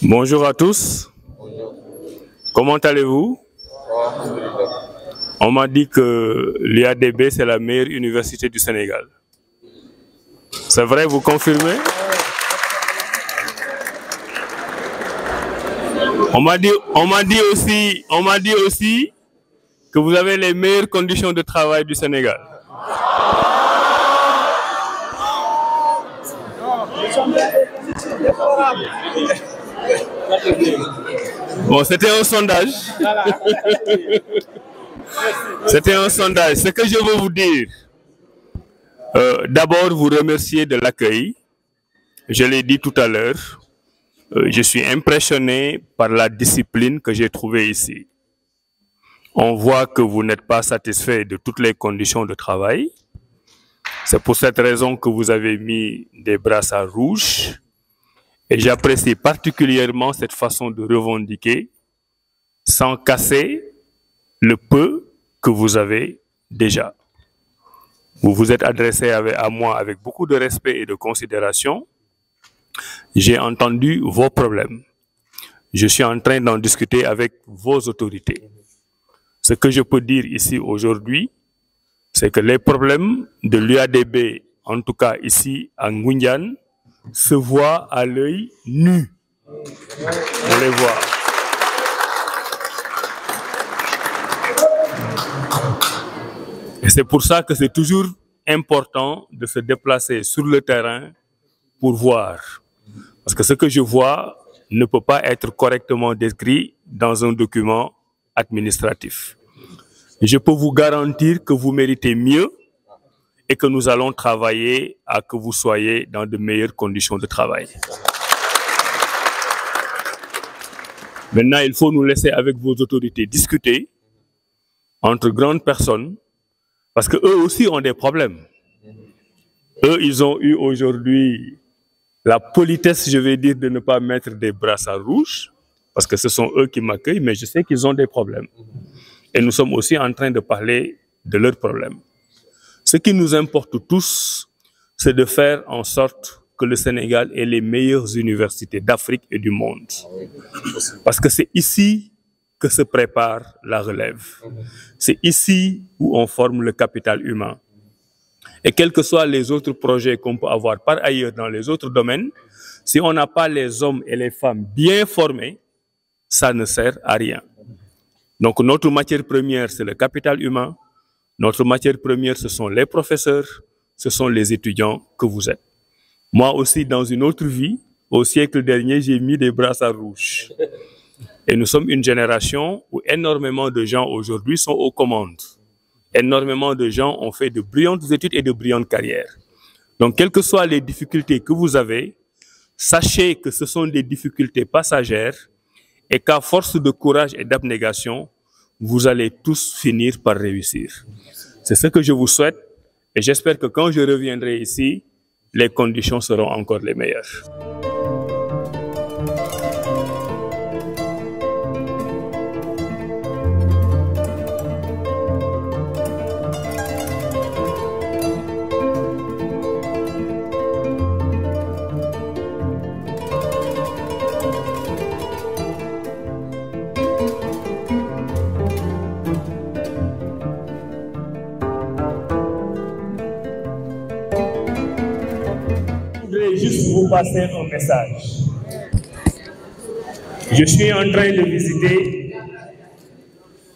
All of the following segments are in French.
Bonjour à tous. Comment allez-vous? On m'a dit que l'UADB, c'est la meilleure université du Sénégal. C'est vrai, vous confirmez? On m'a dit aussi que vous avez les meilleures conditions de travail du Sénégal. Bon, c'était un sondage. C'était un sondage. Ce que je veux vous dire, d'abord vous remercier de l'accueil. Je l'ai dit tout à l'heure, je suis impressionné par la discipline que j'ai trouvée ici. On voit que vous n'êtes pas satisfait de toutes les conditions de travail. C'est pour cette raison que vous avez mis des brassards rouges. Et j'apprécie particulièrement cette façon de revendiquer sans casser le peu que vous avez déjà. Vous vous êtes adressé à moi avec beaucoup de respect et de considération. J'ai entendu vos problèmes. Je suis en train d'en discuter avec vos autorités. Ce que je peux dire ici aujourd'hui, c'est que les problèmes de l'UADB, en tout cas ici à Ngoundiane, se voient à l'œil nu. On les voit. Et c'est pour ça que c'est toujours important de se déplacer sur le terrain pour voir. Parce que ce que je vois ne peut pas être correctement décrit dans un document administratif. Je peux vous garantir que vous méritez mieux et que nous allons travailler à que vous soyez dans de meilleures conditions de travail. Maintenant, il faut nous laisser avec vos autorités discuter entre grandes personnes parce qu'eux aussi ont des problèmes. Eux, ils ont eu aujourd'hui la politesse, je vais dire, de ne pas mettre des brassards rouges parce que ce sont eux qui m'accueillent, mais je sais qu'ils ont des problèmes. Et nous sommes aussi en train de parler de leurs problèmes. Ce qui nous importe tous, c'est de faire en sorte que le Sénégal ait les meilleures universités d'Afrique et du monde. Parce que c'est ici que se prépare la relève. C'est ici où on forme le capital humain. Et quels que soient les autres projets qu'on peut avoir par ailleurs dans les autres domaines, si on n'a pas les hommes et les femmes bien formés, ça ne sert à rien. Donc notre matière première, c'est le capital humain. Notre matière première, ce sont les professeurs, ce sont les étudiants que vous êtes. Moi aussi, dans une autre vie, au siècle dernier, j'ai mis des brassards rouges. Et nous sommes une génération où énormément de gens aujourd'hui sont aux commandes. Énormément de gens ont fait de brillantes études et de brillantes carrières. Donc, quelles que soient les difficultés que vous avez, sachez que ce sont des difficultés passagères et qu'à force de courage et d'abnégation, vous allez tous finir par réussir. C'est ce que je vous souhaite et j'espère que quand je reviendrai ici, les conditions seront encore les meilleures. Juste vous passer un message. Je suis en train de visiter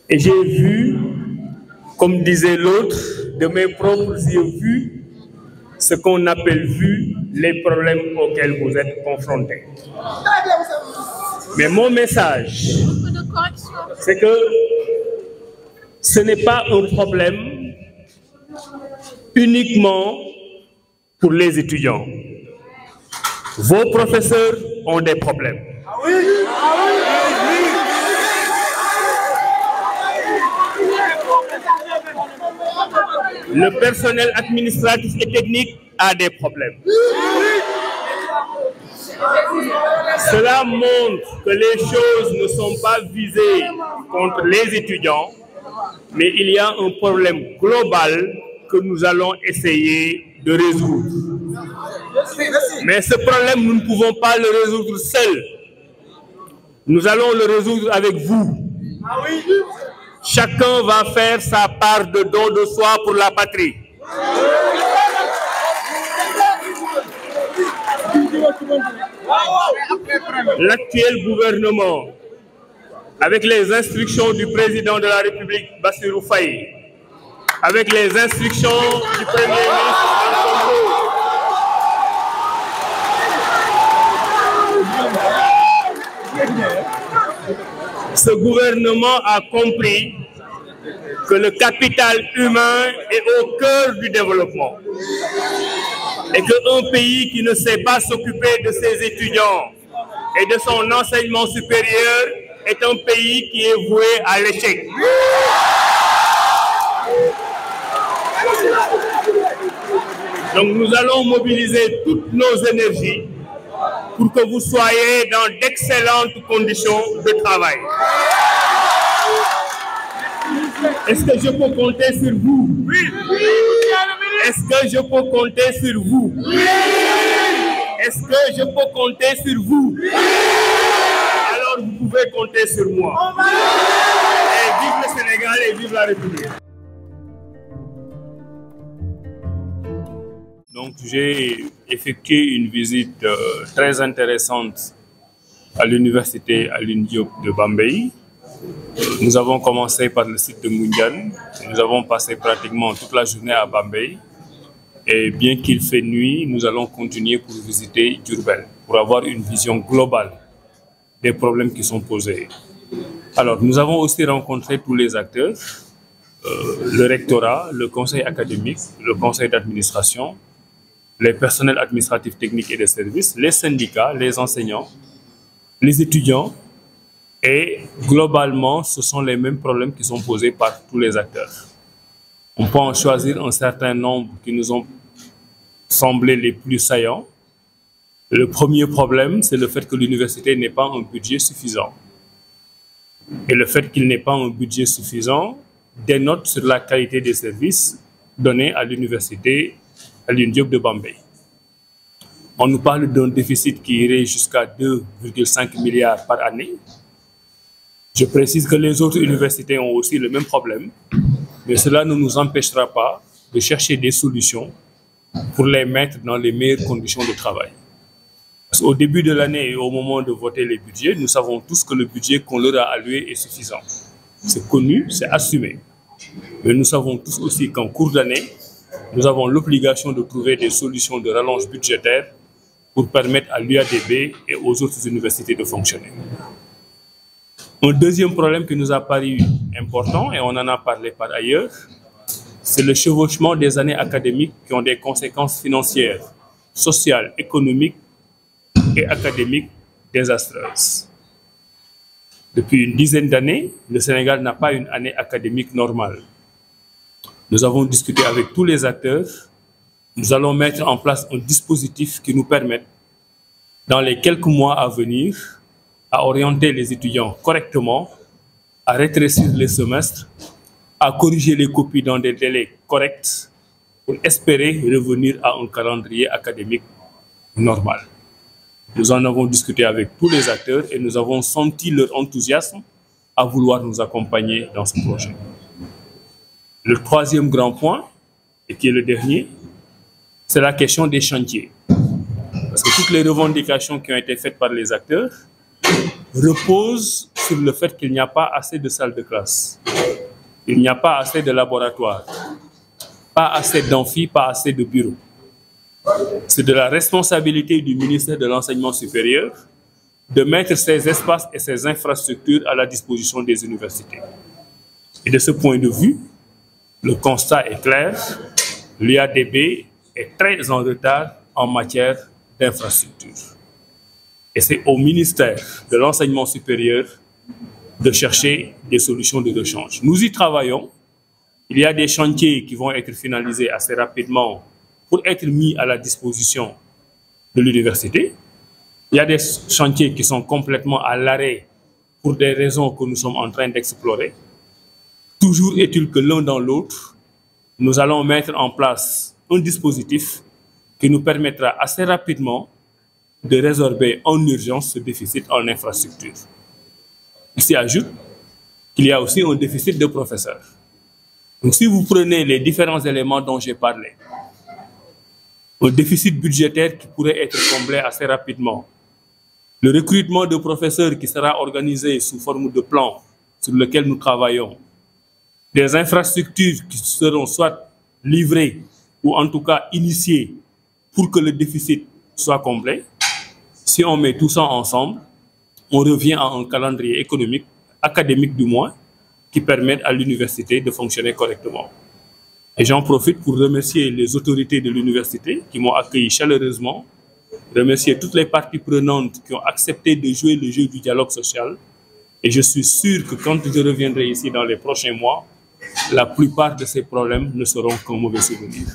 et j'ai vu, comme disait l'autre, de mes propres yeux vus, ce qu'on appelle vu les problèmes auxquels vous êtes confrontés. Mais mon message, c'est que ce n'est pas un problème uniquement pour les étudiants. Vos professeurs ont des problèmes. Le personnel administratif et technique a des problèmes. Cela montre que les choses ne sont pas visées contre les étudiants, mais il y a un problème global que nous allons essayer de résoudre. Mais ce problème, nous ne pouvons pas le résoudre seuls. Nous allons le résoudre avec vous. Ah oui. Chacun va faire sa part de don de soi pour la patrie. L'actuel gouvernement, avec les instructions du président de la République, Bassirou Faye, avec les instructions du Premier ministre, ce gouvernement a compris que le capital humain est au cœur du développement et qu'un pays qui ne sait pas s'occuper de ses étudiants et de son enseignement supérieur est un pays qui est voué à l'échec. Donc nous allons mobiliser toutes nos énergies pour que vous soyez dans d'excellentes conditions de travail. Est-ce que je peux compter sur vous? Oui. Est-ce que je peux compter sur vous? Oui. Est-ce que je peux compter sur vous? Oui. Alors vous pouvez compter sur moi. Et vive le Sénégal et vive la République. Donc j'ai effectué une visite très intéressante à l'université Alioune Diop de Bambey. Nous avons commencé par le site de Ngoundiane. Nous avons passé pratiquement toute la journée à Bambey. Et bien qu'il fait nuit, nous allons continuer pour visiter Diourbel, pour avoir une vision globale des problèmes qui sont posés. Alors, nous avons aussi rencontré tous les acteurs, le rectorat, le conseil académique, le conseil d'administration, les personnels administratifs, techniques et de services, les syndicats, les enseignants, les étudiants. Et globalement, ce sont les mêmes problèmes qui sont posés par tous les acteurs. On peut en choisir un certain nombre qui nous ont semblé les plus saillants. Le premier problème, c'est le fait que l'université n'ait pas un budget suffisant. Et le fait qu'il n'ait pas un budget suffisant dénote sur la qualité des services donnés à l'université Alioune Diop de Bambey. On nous parle d'un déficit qui irait jusqu'à 2,5 milliards par année. Je précise que les autres universités ont aussi le même problème, mais cela ne nous empêchera pas de chercher des solutions pour les mettre dans les meilleures conditions de travail. Parce qu'au début de l'année et au moment de voter les budgets, nous savons tous que le budget qu'on leur a alloué est suffisant. C'est connu, c'est assumé. Mais nous savons tous aussi qu'en cours d'année, nous avons l'obligation de trouver des solutions de rallonge budgétaire pour permettre à l'UADB et aux autres universités de fonctionner. Un deuxième problème qui nous a paru important, et on en a parlé par ailleurs, c'est le chevauchement des années académiques qui ont des conséquences financières, sociales, économiques et académiques désastreuses. Depuis une dizaine d'années, le Sénégal n'a pas une année académique normale. Nous avons discuté avec tous les acteurs. Nous allons mettre en place un dispositif qui nous permette, dans les quelques mois à venir, à orienter les étudiants correctement, à rétrécir les semestres, à corriger les copies dans des délais corrects pour espérer revenir à un calendrier académique normal. Nous en avons discuté avec tous les acteurs et nous avons senti leur enthousiasme à vouloir nous accompagner dans ce projet. Le troisième grand point, et qui est le dernier, c'est la question des chantiers. Parce que toutes les revendications qui ont été faites par les acteurs reposent sur le fait qu'il n'y a pas assez de salles de classe, il n'y a pas assez de laboratoires, pas assez d'amphis, pas assez de bureaux. C'est de la responsabilité du ministère de l'Enseignement supérieur de mettre ces espaces et ces infrastructures à la disposition des universités. Et de ce point de vue, le constat est clair, l'UADB est très en retard en matière d'infrastructures. Et c'est au ministère de l'Enseignement supérieur de chercher des solutions de rechange. Nous y travaillons. Il y a des chantiers qui vont être finalisés assez rapidement pour être mis à la disposition de l'université. Il y a des chantiers qui sont complètement à l'arrêt pour des raisons que nous sommes en train d'explorer. Toujours est-il que l'un dans l'autre, nous allons mettre en place un dispositif qui nous permettra assez rapidement de résorber en urgence ce déficit en infrastructure. Il s'y ajoute qu'il y a aussi un déficit de professeurs. Donc si vous prenez les différents éléments dont j'ai parlé, un déficit budgétaire qui pourrait être comblé assez rapidement, le recrutement de professeurs qui sera organisé sous forme de plan sur lequel nous travaillons, des infrastructures qui seront soit livrées ou en tout cas initiées pour que le déficit soit comblé. Si on met tout ça ensemble, on revient à un calendrier économique, académique du moins, qui permette à l'université de fonctionner correctement. Et j'en profite pour remercier les autorités de l'université qui m'ont accueilli chaleureusement, remercier toutes les parties prenantes qui ont accepté de jouer le jeu du dialogue social. Et je suis sûr que quand je reviendrai ici dans les prochains mois, la plupart de ces problèmes ne seront qu'un mauvais souvenir.